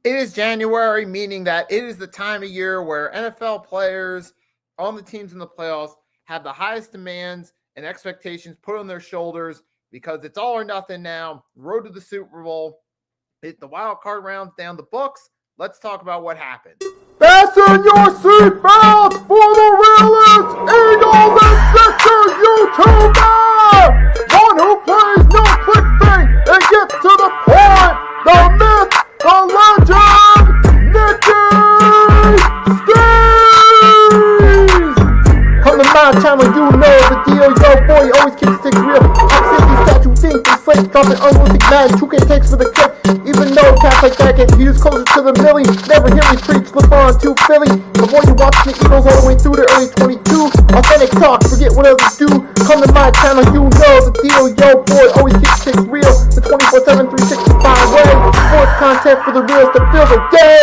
It is January, meaning that it is the time of year where NFL players on the teams in the playoffs have the highest demands and expectations put on their shoulders because it's all or nothing now. Road to the Super Bowl. The wild card rounds down the books. Let's talk about what happened. Fasten your seatbelts for the realest Eagles and Sixers YouTuber! One who plays no clickbait and gets to the point. The myth, the legend, Nicky Steves! Come to my channel, you know the deal. Yo, boy, always keeps things real. I'm simply statue, think, and slate, dropping unrealistic mad. 2K takes for the clip. Even though cats like that get views closer to the millie, never hear me preach, slip on to Philly. Before you watch the Eagles all the way through the early 22, authentic talk, forget what others do. Come to my channel, you know the deal. Yo, boy, always keep things real. The 24/7, 365 way. Sports content for the reals to fill the day.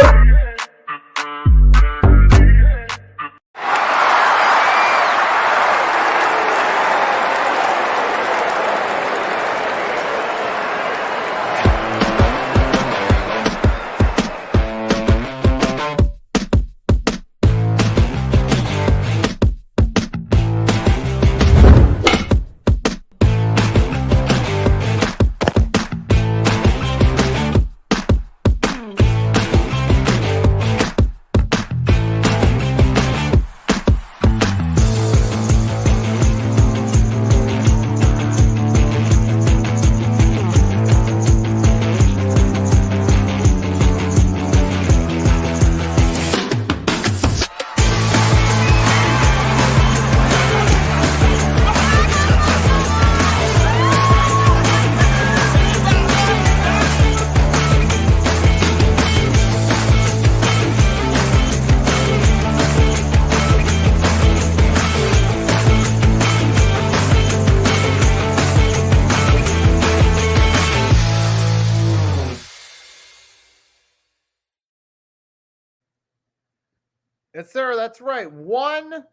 Yes, sir. That's right. 1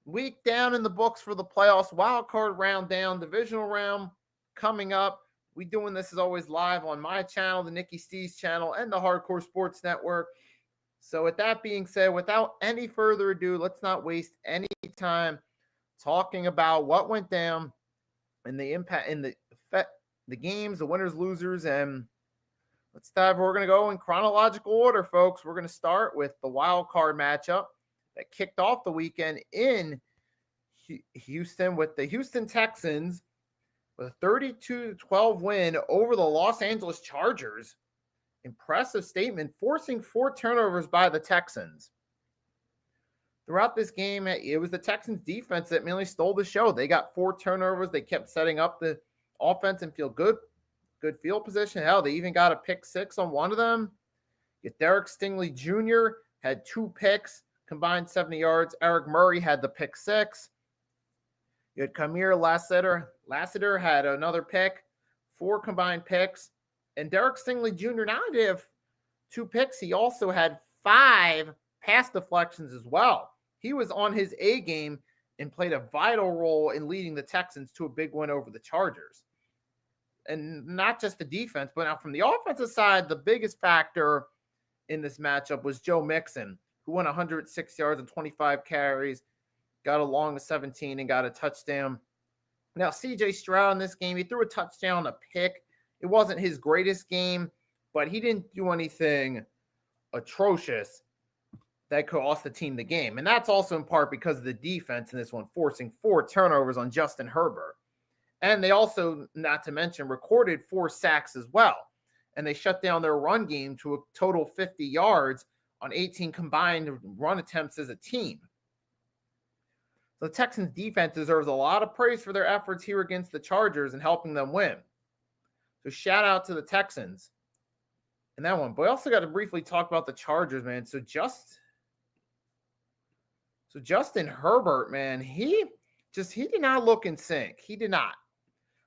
week down in the books for the playoffs. Wild card round down, divisional round coming up. We doing this as always live on my channel, the Nicky Steves channel, and the Hardcore Sports Network. So with that being said, without any further ado, let's not waste any time talking about what went down and the impact in the games, the winners, losers, and let's dive. We're going to go in chronological order, folks. We're going to start with the wild card matchup that kicked off the weekend in Houston with the Houston Texans with a 32-12 win over the Los Angeles Chargers. Impressive statement, forcing 4 turnovers by the Texans. Throughout this game, it was the Texans defense that mainly stole the show. They got 4 turnovers. They kept setting up the offense and feel good field position. Hell, they even got a pick 6 on one of them. Derek Stingley Jr. had 2 picks, combined 70 yards. Eric Murray had the pick 6. You had Kamir Lassiter had another pick, 4 combined picks. And Derek Stingley Jr. not only did have 2 picks, he also had 5 pass deflections as well. He was on his A game and played a vital role in leading the Texans to a big win over the Chargers. And not just the defense, but now from the offensive side, the biggest factor in this matchup was Joe Mixon, who went 106 yards and 25 carries, got a long of 17 and got a touchdown. Now, CJ Stroud in this game, he threw a touchdown, a pick. It wasn't his greatest game, but he didn't do anything atrocious that could cost the team the game. And that's also in part because of the defense in this one, forcing 4 turnovers on Justin Herbert. And they also, not to mention, recorded 4 sacks as well. And they shut down their run game to a total 50 yards on 18 combined run attempts as a team. The Texans defense deserves a lot of praise for their efforts here against the Chargers and helping them win. So shout out to the Texans in that one. But I also got to briefly talk about the Chargers, man. So Justin Herbert, man, he did not look in sync. He did not.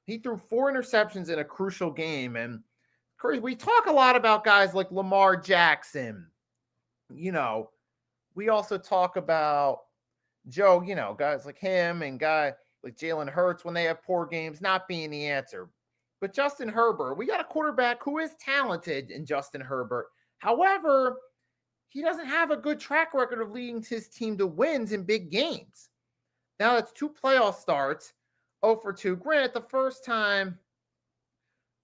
He threw 4 interceptions in a crucial game. And we talk a lot about guys like Lamar Jackson. You know, we also talk about Joe, you know, guys like him and guy like Jalen Hurts when they have poor games not being the answer. But Justin Herbert, we got a quarterback who is talented in Justin Herbert, However, he doesn't have a good track record of leading his team to wins in big games. Now that's 2 playoff starts, 0 for 2. Granted, the first time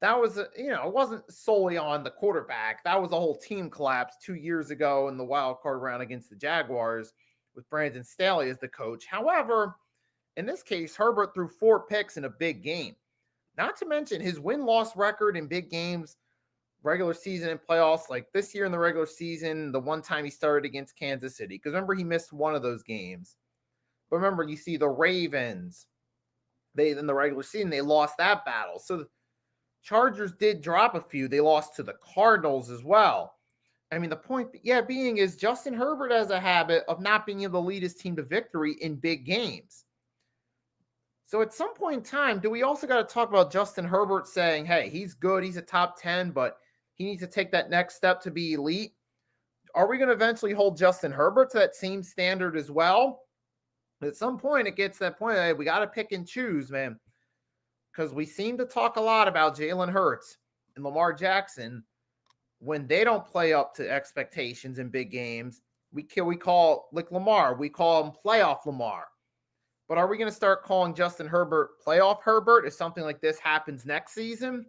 that was, it wasn't solely on the quarterback. That was a whole team collapse 2 years ago in the wild card round against the Jaguars with Brandon Staley as the coach. However, in this case, Herbert threw 4 picks in a big game. Not to mention his win-loss record in big games, regular season and playoffs, like this year in the regular season, the one time he started against Kansas City. Because remember, he missed one of those games. But remember, you see the Ravens, in the regular season, they lost that battle. So the Chargers did drop a few. They lost to the Cardinals as well. I mean, the point, being is Justin Herbert has a habit of not being able to lead his team to victory in big games. So at some point in time, do we also got to talk about Justin Herbert saying, hey, he's good, he's a top 10, but he needs to take that next step to be elite? Are we going to eventually hold Justin Herbert to that same standard as well? At some point, it gets to that point, hey, we got to pick and choose, man. Because we seem to talk a lot about Jalen Hurts and Lamar Jackson. When they don't play up to expectations in big games, we call, like Lamar, we call him playoff Lamar. But are we going to start calling Justin Herbert playoff Herbert if something like this happens next season?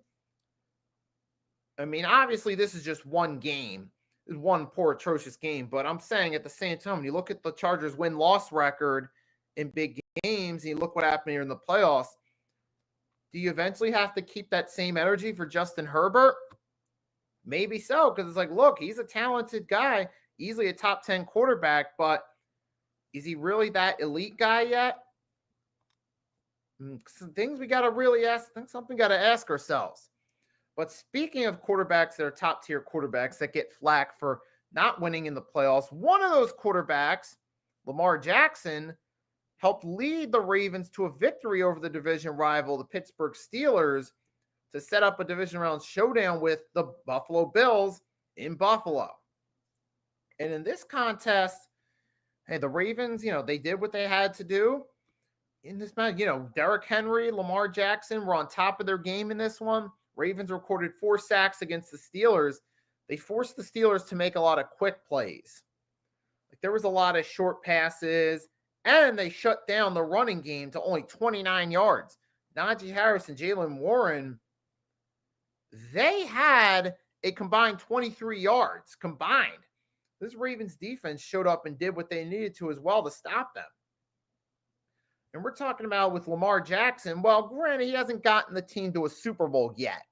I mean, obviously, this is just one game. It's one poor, atrocious game. But I'm saying at the same time, when you look at the Chargers' win-loss record in big games, and you look what happened here in the playoffs, do you eventually have to keep that same energy for Justin Herbert? Maybe so, because it's like, look, he's a talented guy, easily a top 10 quarterback, but is he really that elite guy yet? Some things we got to really ask, something got to ask ourselves. But speaking of quarterbacks that are top tier quarterbacks that get flack for not winning in the playoffs, one of those quarterbacks, Lamar Jackson, helped lead the Ravens to a victory over the division rival, the Pittsburgh Steelers, to set up a division round showdown with the Buffalo Bills in Buffalo. And in this contest, hey, the Ravens, they did what they had to do in this match. Derrick Henry, Lamar Jackson were on top of their game in this one. Ravens recorded 4 sacks against the Steelers. They forced the Steelers to make a lot of quick plays. Like there was a lot of short passes, and they shut down the running game to only 29 yards. Najee Harris and Jalen Warren, they had a combined 23 yards combined. This Ravens defense showed up and did what they needed to as well to stop them. And we're talking about with Lamar Jackson, well, granted, he hasn't gotten the team to a Super Bowl yet.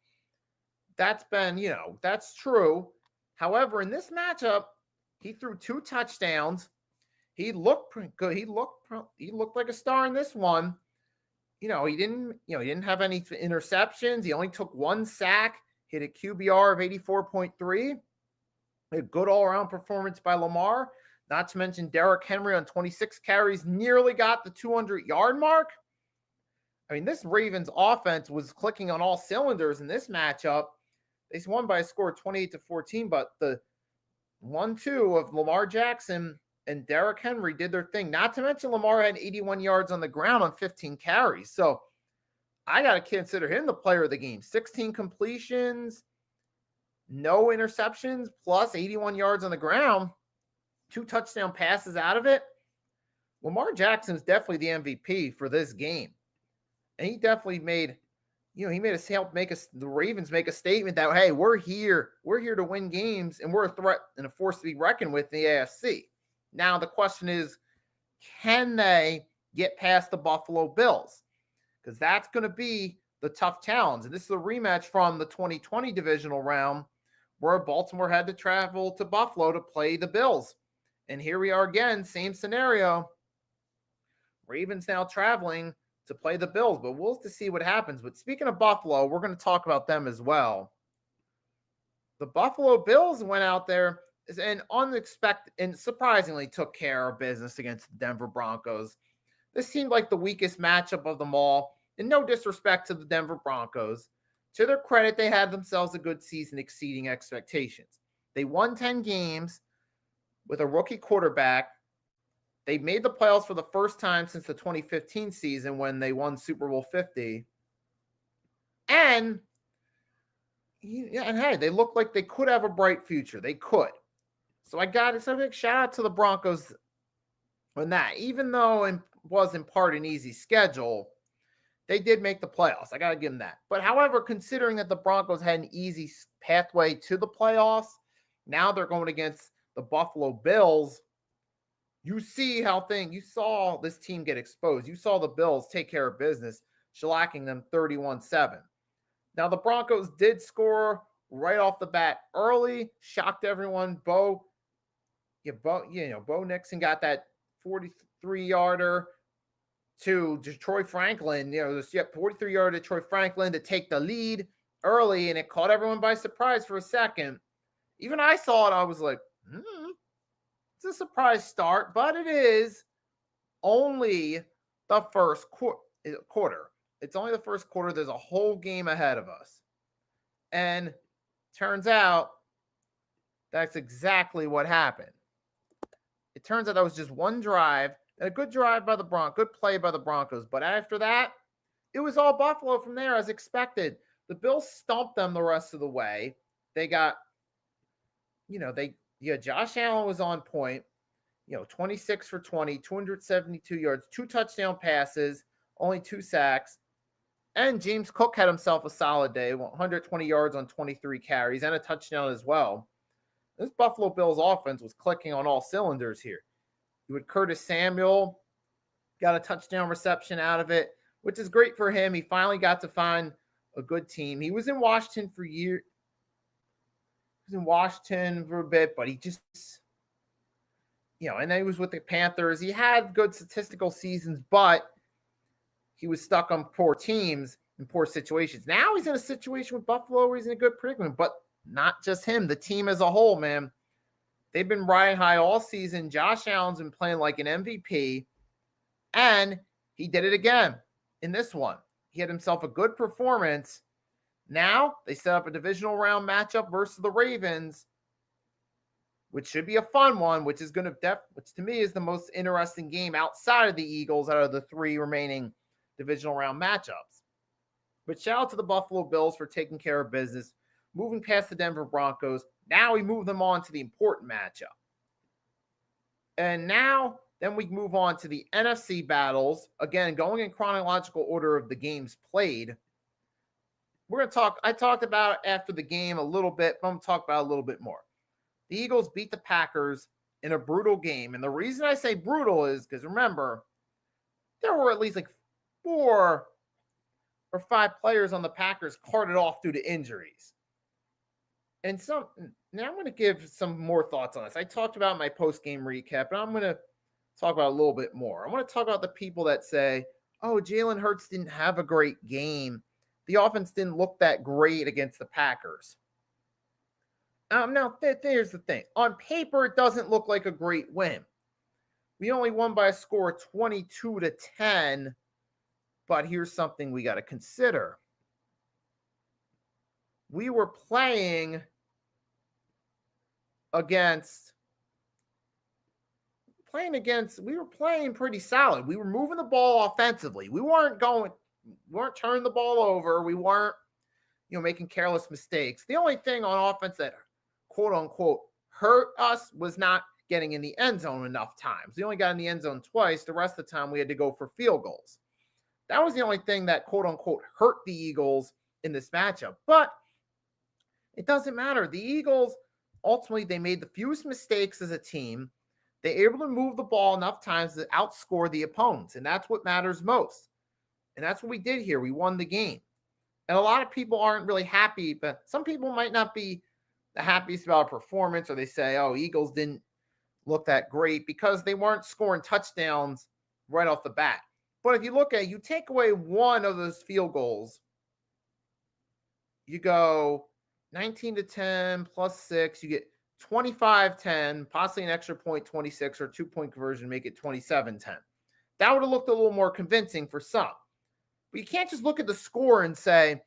That's been, that's true. However, in this matchup, he threw 2 touchdowns. He looked pretty good. He looked like a star in this one. He didn't have any interceptions. He only took 1 sack, hit a QBR of 84.3. A good all-around performance by Lamar. Not to mention Derrick Henry on 26 carries nearly got the 200-yard mark. I mean, this Ravens offense was clicking on all cylinders in this matchup. They won by a score of 28-14, but the 1-2 of Lamar Jackson and Derrick Henry did their thing. Not to mention Lamar had 81 yards on the ground on 15 carries. So I got to consider him the player of the game. 16 completions, no interceptions, plus 81 yards on the ground, 2 touchdown passes out of it. Lamar Jackson is definitely the MVP for this game. And he definitely made, the Ravens make a statement that, hey, we're here to win games, and we're a threat and a force to be reckoned with in the AFC. Now, the question is, can they get past the Buffalo Bills? Because that's going to be the tough challenge. And this is a rematch from the 2020 divisional round where Baltimore had to travel to Buffalo to play the Bills. And here we are again, same scenario. Ravens now traveling to play the Bills, but we'll have to see what happens. But speaking of Buffalo, we're going to talk about them as well. The Buffalo Bills went out there and unexpected and surprisingly took care of business against the Denver Broncos. This seemed like the weakest matchup of them all, and no disrespect to the Denver Broncos. To their credit, they had themselves a good season exceeding expectations. They won 10 games with a rookie quarterback. They made the playoffs for the first time since the 2015 season when they won Super Bowl 50. And Yeah, and hey, they look like they could have a bright future. They could. So I got it. So big shout out to the Broncos on that. Even though it was in part an easy schedule, they did make the playoffs. I got to give them that. But however, considering that the Broncos had an easy pathway to the playoffs, now they're going against the Buffalo Bills. You see how you saw this team get exposed. You saw the Bills take care of business, shellacking them 31-7. Now the Broncos did score right off the bat early, shocked everyone. Bo Nixon got that 43-yarder to Troy Franklin. 43-yarder to Troy Franklin to take the lead early, and it caught everyone by surprise for a second. Even I saw it. I was like, it's a surprise start, but it is only the first quarter. It's only the first quarter. There's a whole game ahead of us. And turns out that's exactly what happened. It turns out that was just one drive, a good drive by the Broncos, good play by the Broncos. But after that, it was all Buffalo from there as expected. The Bills stomped them the rest of the way. They got, Josh Allen was on point, 26 for 20, 272 yards, 2 touchdown passes, only 2 sacks. And James Cook had himself a solid day, 120 yards on 23 carries and a touchdown as well. This Buffalo Bills offense was clicking on all cylinders here. You had Curtis Samuel, got a touchdown reception out of it, which is great for him. He finally got to find a good team. He was in Washington for years. He was in Washington for a bit, but he just, and then he was with the Panthers. He had good statistical seasons, but he was stuck on poor teams and poor situations. Now he's in a situation with Buffalo where he's in a good predicament, but not just him, the team as a whole, man. They've been riding high all season. Josh Allen's been playing like an MVP, and he did it again in this one. He had himself a good performance. Now they set up a divisional round matchup versus the Ravens, which should be a fun one, which is which to me is the most interesting game outside of the Eagles out of the 3 remaining divisional round matchups. But shout out to the Buffalo Bills for taking care of business, moving past the Denver Broncos. Now we move them on to the important matchup. And now then we move on to the NFC battles. Again, going in chronological order of the games played. We're going to talk, I talked about after the game a little bit, but I'm going to talk about it a little bit more. The Eagles beat the Packers in a brutal game. And the reason I say brutal is because remember, there were at least like 4 or 5 players on the Packers carted off due to injuries. And now I'm going to give some more thoughts on this. I talked about my post-game recap, but I'm going to talk about a little bit more. I want to talk about the people that say, oh, Jalen Hurts didn't have a great game. The offense didn't look that great against the Packers. Now, here's the thing. On paper, it doesn't look like a great win. We only won by a score of 22-10, but here's something we got to consider. We were playing pretty solid. We were moving the ball offensively. We weren't turning the ball over. We weren't, making careless mistakes. The only thing on offense that quote unquote hurt us was not getting in the end zone enough times. We only got in the end zone twice. The rest of the time we had to go for field goals. That was the only thing that quote unquote hurt the Eagles in this matchup. But it doesn't matter. The Eagles, ultimately, they made the fewest mistakes as a team. They were able to move the ball enough times to outscore the opponents, and that's what matters most. And that's what we did here. We won the game. And a lot of people aren't really happy, but some people might not be the happiest about our performance, or they say, oh, Eagles didn't look that great because they weren't scoring touchdowns right off the bat. But if you look at it, you take away one of those field goals, you go 19-10 plus 6, you get 25-10, possibly an extra point, 26, or 2-point conversion, make it 27-10. That would have looked a little more convincing for some. But you can't just look at the score and say,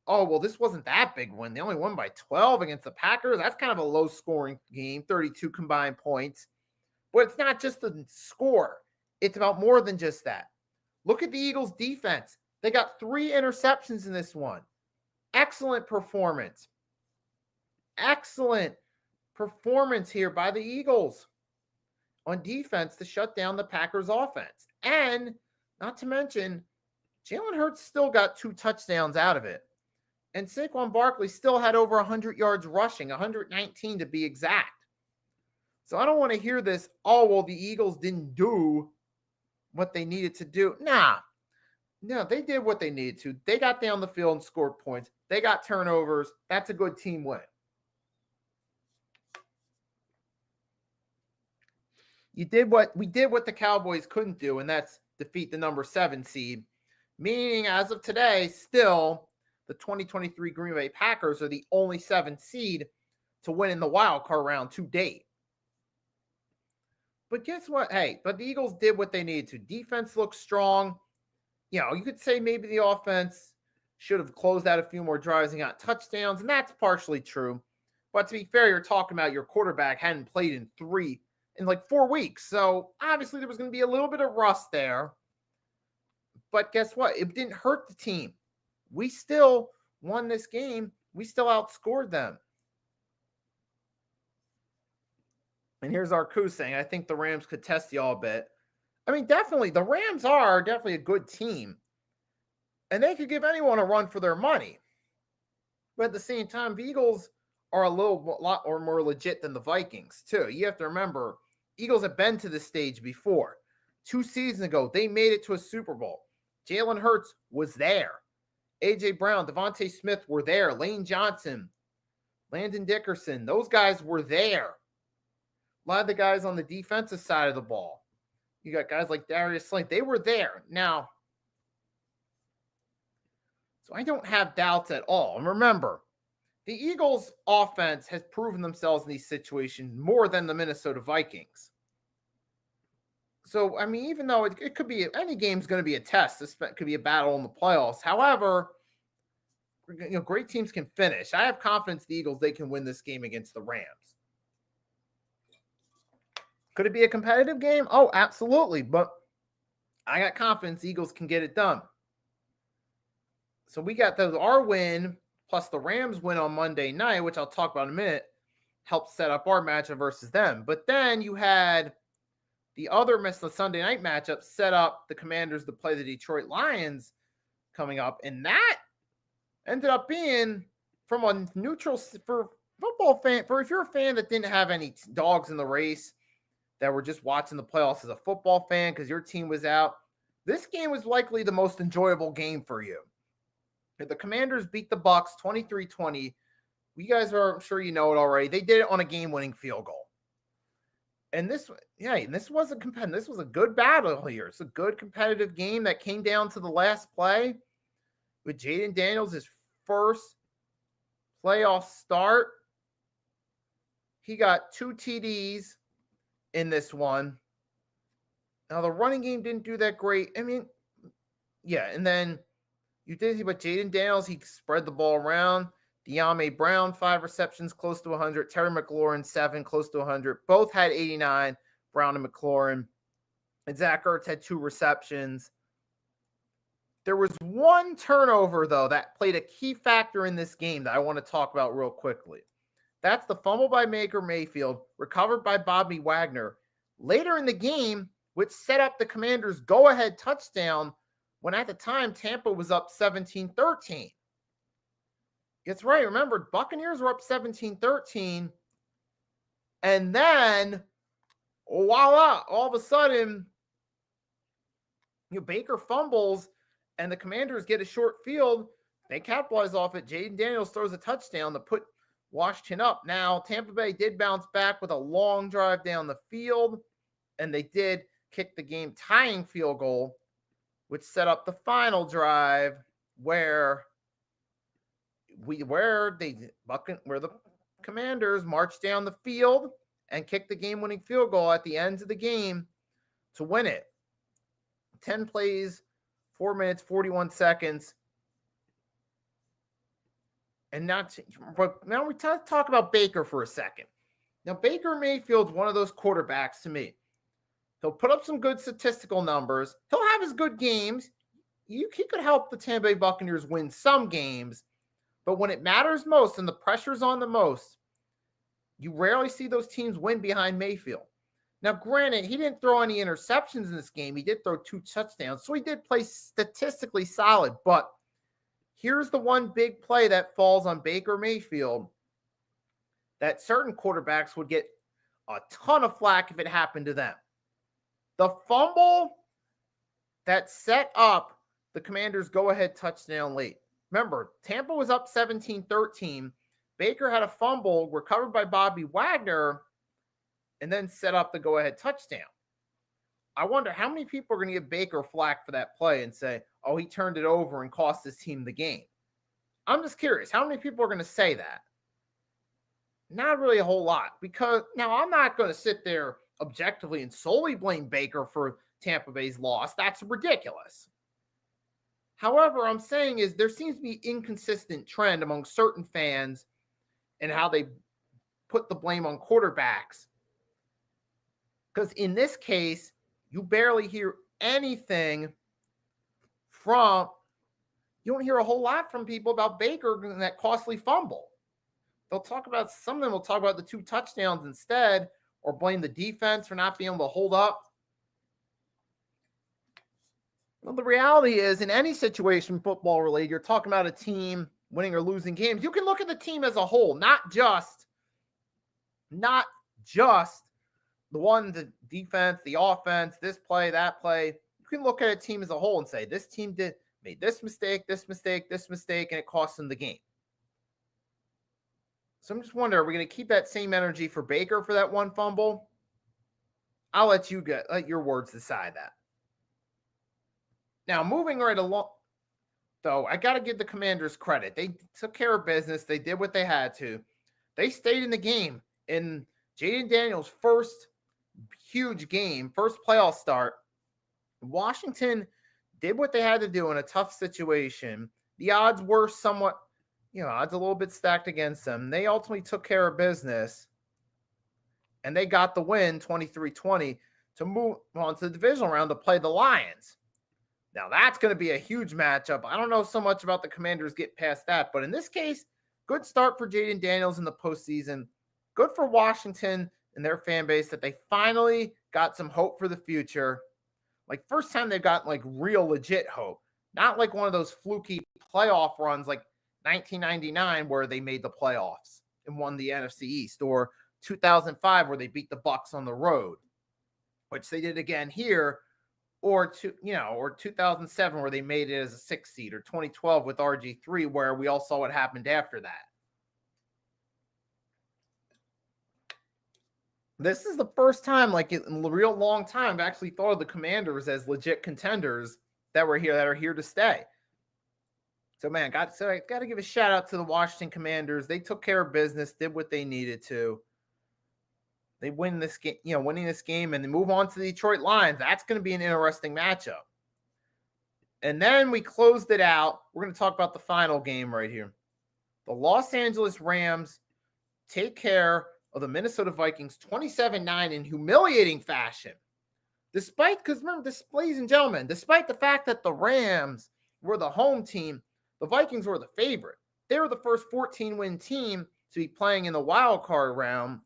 oh, well, this wasn't that big win. They only won by 12 against the Packers. That's kind of a low-scoring game, 32 combined points. But it's not just the score. It's about more than just that. Look at the Eagles' defense. They got 3 interceptions in this one. Excellent performance. Excellent performance here by the Eagles on defense to shut down the Packers offense. And not to mention, Jalen Hurts still got 2 touchdowns out of it. And Saquon Barkley still had over 100 yards rushing, 119 to be exact. So I don't want to hear this, oh, well, the Eagles didn't do what they needed to do. Nah. No, they did what they needed to. They got down the field and scored points. They got turnovers. That's a good team win. We did what the Cowboys couldn't do, and that's defeat the number 7 seed. Meaning, as of today, still the 2023 Green Bay Packers are the only 7 seed to win in the wild card round to date. But guess what? Hey, but the Eagles did what they needed to. Defense looks strong. You could say maybe the offense should have closed out a few more drives and got touchdowns, and that's partially true. But to be fair, you're talking about your quarterback hadn't played in 4 weeks. So obviously there was going to be a little bit of rust there. But guess what? It didn't hurt the team. We still won this game. We still outscored them. And here's our coup saying, I think the Rams could test y'all a bit. I mean, definitely, the Rams are definitely a good team. And they could give anyone a run for their money. But at the same time, the Eagles are a lot more legit than the Vikings, too. You have to remember, Eagles have been to this stage before. 2 seasons ago, they made it to a Super Bowl. Jalen Hurts was there. A.J. Brown, Devontae Smith were there. Lane Johnson, Landon Dickerson, those guys were there. A lot of the guys on the defensive side of the ball. You got guys like Darius Slay. They were there. Now, so I don't have doubts at all. And remember, the Eagles' offense has proven themselves in these situations more than the Minnesota Vikings. So, I mean, even though it could be, any game's going to be a test. This could be a battle in the playoffs. However, great teams can finish. I have confidence the Eagles, they can win this game against the Rams. Could it be a competitive game? Oh, absolutely. But I got confidence the Eagles can get it done. So we got our win plus the Rams win on Monday night, which I'll talk about in a minute, helped set up our matchup versus them. But then you had the Sunday night matchup set up the Commanders to play the Detroit Lions coming up. And that ended up being from a neutral for football fan. For if you're a fan that didn't have any dogs in the race, that were just watching the playoffs as a football fan because your team was out, this game was likely the most enjoyable game for you. The Commanders beat the Bucs 23-20. You guys are, I'm sure you know it already. They did it on a game-winning field goal. And this was a good battle here. It's a good competitive game that came down to the last play with Jaden Daniels, his first playoff start. He got 2 TDs in this one. Now, the running game didn't do that great. I mean, yeah, and then you did see, but Jaden Daniels, he spread the ball around. De'Ami Brown, 5 receptions, close to 100. Terry McLaurin, 7, close to 100. Both had 89, Brown and McLaurin. And Zach Ertz had 2 receptions. There was one turnover, though, that played a key factor in this game that I want to talk about real quickly. That's the fumble by Baker Mayfield, recovered by Bobby Wagner later in the game, which set up the Commanders' go-ahead touchdown when at the time Tampa was up 17-13. It's right. Remember, Buccaneers were up 17-13. And then, voila, all of a sudden, Baker fumbles and the Commanders get a short field. They capitalize off it. Jaden Daniels throws a touchdown to put Washington up. Now, Tampa Bay did bounce back with a long drive down the field, and they did kick the game-tying field goal, which set up the final drive where the Commanders marched down the field and kicked the game-winning field goal at the end of the game to win it. 10 plays, 4 minutes, 41 seconds. And now we talk about Baker for a second. Now, Baker Mayfield's one of those quarterbacks to me. He'll put up some good statistical numbers. He'll have his good games. He could help the Tampa Bay Buccaneers win some games. But when it matters most and the pressure's on the most, you rarely see those teams win behind Mayfield. Now, granted, he didn't throw any interceptions in this game. He did throw 2 touchdowns, so he did play statistically solid. But here's the one big play that falls on Baker Mayfield that certain quarterbacks would get a ton of flack if it happened to them. The fumble that set up the Commanders' go-ahead touchdown late. Remember, Tampa was up 17-13. Baker had a fumble recovered by Bobby Wagner and then set up the go-ahead touchdown. I wonder how many people are going to give Baker flack for that play and say, oh, he turned it over and cost his team the game. I'm just curious, how many people are going to say that? Not really a whole lot, because now I'm not going to sit there objectively and solely blame Baker for Tampa Bay's loss. That's ridiculous. However, I'm saying is there seems to be inconsistent trend among certain fans and how they put the blame on quarterbacks. Because in this case, you barely hear anything you don't hear a whole lot from people about Baker and that costly fumble. They'll talk about, some of them will talk about the 2 touchdowns instead, or blame the defense for not being able to hold up. Well, the reality is, in any situation football related, you're talking about a team winning or losing games. You can look at the team as a whole, not just the defense, the offense, this play, that play. You can look at a team as a whole and say, this team made this mistake, and it cost them the game. So I'm just wondering, are we going to keep that same energy for Baker for that one fumble? I'll let your words decide that. Now, moving right along, though, I got to give the Commanders credit. They took care of business. They did what they had to. They stayed in the game. In Jaden Daniels' first huge game, first playoff start, Washington did what they had to do in a tough situation. The odds were somewhat, odds a little bit stacked against them. They ultimately took care of business, and they got the win 23-20 to move on to the divisional round to play the Lions. Now, that's going to be a huge matchup. I don't know so much about the Commanders get past that, but in this case, good start for Jaden Daniels in the postseason. Good for Washington and their fan base that they finally got some hope for the future. Like, first time they've got, real legit hope. Not like one of those fluky playoff runs like 1999 where they made the playoffs and won the NFC East, or 2005 where they beat the Bucs on the road, which they did again here, or 2007 where they made it as a 6th seed, or 2012 with RG3 where we all saw what happened after that. This is the first time, in a real long time, I've actually thought of the Commanders as legit contenders that are here to stay. So, man, I got to give a shout out to the Washington Commanders. They took care of business, did what they needed to. They win this game, winning this game, and they move on to the Detroit Lions. That's going to be an interesting matchup. And then we closed it out. We're going to talk about the final game right here. The Los Angeles Rams take care of the Minnesota Vikings 27-9 in humiliating fashion. Because remember, ladies and gentlemen, despite the fact that the Rams were the home team, the Vikings were the favorite. They were the first 14-win team to be playing in the wild card round.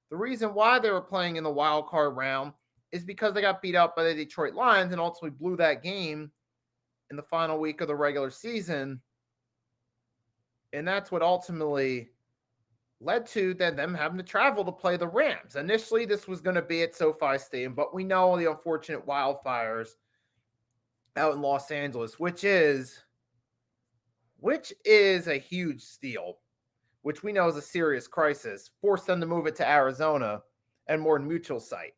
The reason why they were playing in the wild card round is because they got beat up by the Detroit Lions and ultimately blew that game in the final week of the regular season. And that's what ultimately led to them having to travel to play the Rams. Initially, this was going to be at SoFi Stadium, but we know the unfortunate wildfires out in Los Angeles, which is a huge steal, which we know is a serious crisis, forced them to move it to Arizona and more neutral site.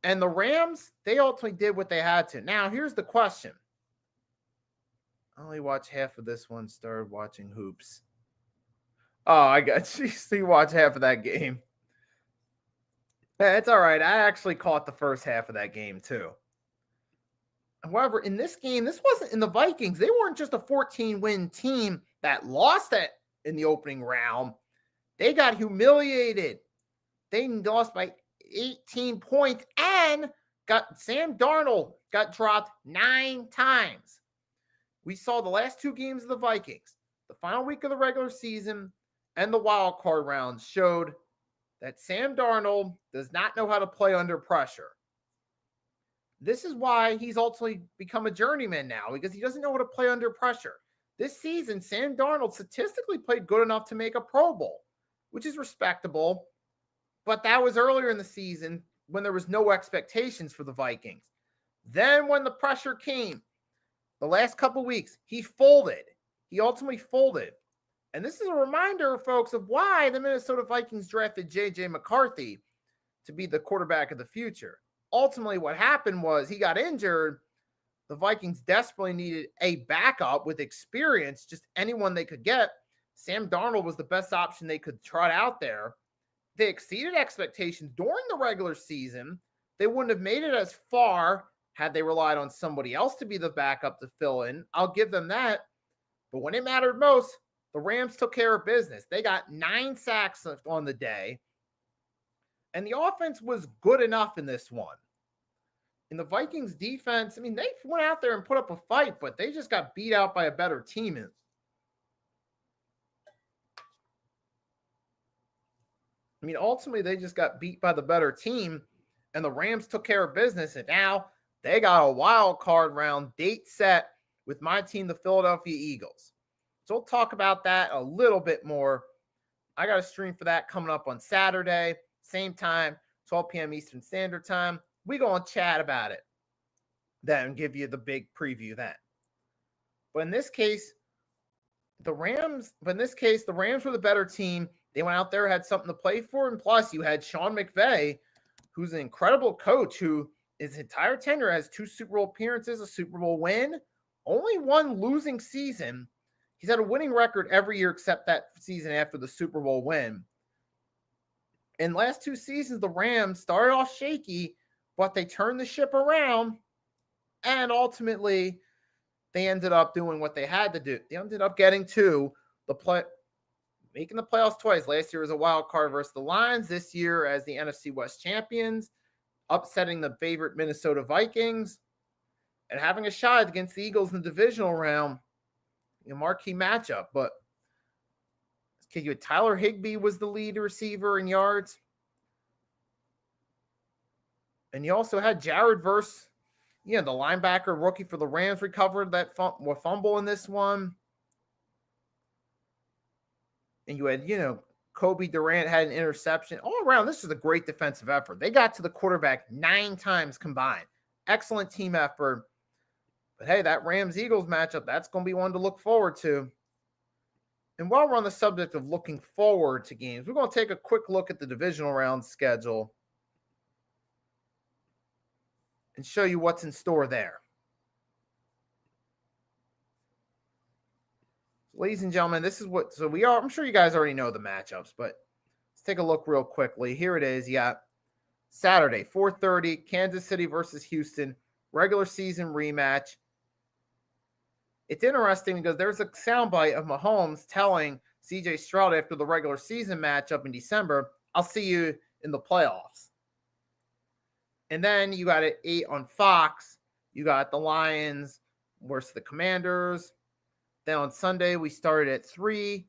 And the Rams, they ultimately did what they had to. Now, here's the question. I only watched half of this one, started watching hoops. Oh, I got you. So you watch half of that game. It's all right. I actually caught the first half of that game too. However, in this game, this wasn't in the Vikings. They weren't just a 14-win team that lost that in the opening round. They got humiliated. They lost by 18 points and Sam Darnold got dropped 9 times. We saw the last 2 games of the Vikings. The final week of the regular season and the wild card round showed that Sam Darnold does not know how to play under pressure. This is why he's ultimately become a journeyman now, because he doesn't know how to play under pressure. This season, Sam Darnold statistically played good enough to make a Pro Bowl, which is respectable, but that was earlier in the season when there was no expectations for the Vikings. Then when the pressure came, the last couple weeks, he folded. He ultimately folded. And this is a reminder, folks, of why the Minnesota Vikings drafted J.J. McCarthy to be the quarterback of the future. Ultimately, what happened was he got injured. The Vikings desperately needed a backup with experience, just anyone they could get. Sam Darnold was the best option they could trot out there. They exceeded expectations during the regular season. They wouldn't have made it as far had they relied on somebody else to be the backup to fill in. I'll give them that. But when it mattered most, the Rams took care of business. They got 9 sacks on the day. And the offense was good enough in this one. In the Vikings defense, I mean, they went out there and put up a fight, but they just got beat out by a better team. I mean, ultimately, they just got beat by the better team, and the Rams took care of business. And now they got a wild card round date set with my team, the Philadelphia Eagles. So we'll talk about that a little bit more. I got a stream for that coming up on Saturday, same time, 12 p.m. Eastern Standard Time. We're going to chat about it then and give you the big preview then. But in this case, the Rams were the better team. They went out there, had something to play for, and plus you had Sean McVay, who's an incredible coach who his entire tenure has 2 Super Bowl appearances, a Super Bowl win, only 1 losing season. He's had a winning record every year except that season after the Super Bowl win. In the last 2 seasons, the Rams started off shaky, but they turned the ship around, and ultimately they ended up doing what they had to do. They ended up getting to making the playoffs twice. Last year as a wild card versus the Lions. This year as the NFC West champions, upsetting the favorite Minnesota Vikings, and having a shot against the Eagles in the divisional round. A marquee matchup, but Tyler Higbee was the lead receiver in yards. And you also had Jared Verse, the linebacker rookie for the Rams, recovered that fumble in this one. And you had, Kobe Durant had an interception. All around, this was a great defensive effort. They got to the quarterback 9 times combined. Excellent team effort. But hey, that Rams-Eagles matchup, that's going to be one to look forward to. And while we're on the subject of looking forward to games, we're going to take a quick look at the divisional round schedule and show you what's in store there. Ladies and gentlemen, this is I'm sure you guys already know the matchups, but let's take a look real quickly. Here it is. You got Saturday, 4:30, Kansas City versus Houston, regular season rematch. It's interesting because there's a soundbite of Mahomes telling CJ Stroud after the regular season matchup in December, I'll see you in the playoffs. And then you got it 8 on Fox. You got the Lions versus the Commanders. Then on Sunday, we started at 3,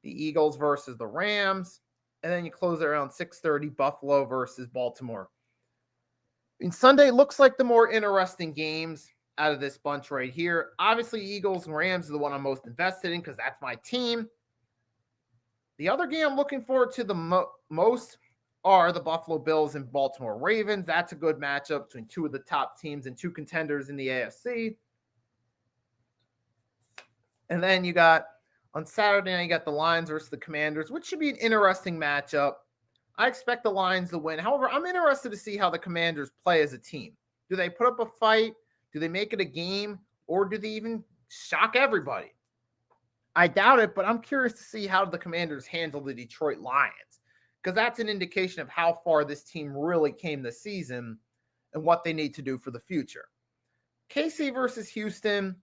the Eagles versus the Rams. And then you close it around 6:30, Buffalo versus Baltimore. And Sunday looks like the more interesting games out of this bunch right here. Obviously, Eagles and Rams are the one I'm most invested in because that's my team. The other game I'm looking forward to the most are the Buffalo Bills and Baltimore Ravens. That's a good matchup between 2 of the top teams and 2 contenders in the AFC. And then you got on Saturday night, you got the Lions versus the Commanders, which should be an interesting matchup. I expect the Lions to win. However, I'm interested to see how the Commanders play as a team. Do they put up a fight? Do they make it a game? Or do they even shock everybody? I doubt it, but I'm curious to see how the Commanders handle the Detroit Lions, because that's an indication of how far this team really came this season and what they need to do for the future. KC versus Houston,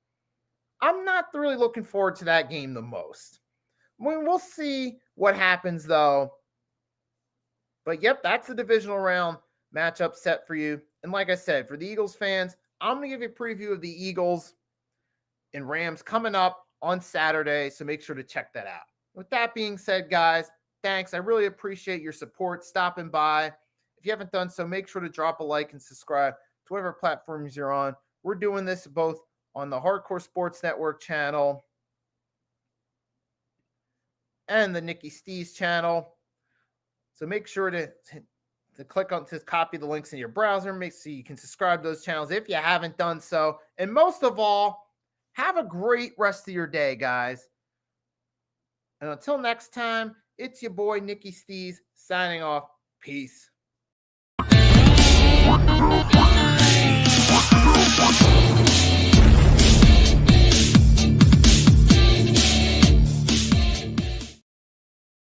I'm not really looking forward to that game the most. We'll see what happens, though. But, yep, that's the divisional round matchup set for you. And like I said, for the Eagles fans, I'm going to give you a preview of the Eagles and Rams coming up on Saturday. So make sure to check that out. With that being said, guys, thanks. I really appreciate your support stopping by. If you haven't done so, make sure to drop a like and subscribe to whatever platforms you're on. We're doing this both on the Hardcore Sports Network channel and the Nikki Stees channel. So make sure to click on to copy the links in your browser. Make sure you can subscribe to those channels if you haven't done so. And most of all, have a great rest of your day, guys. And until next time, it's your boy Nikki Stees signing off. Peace.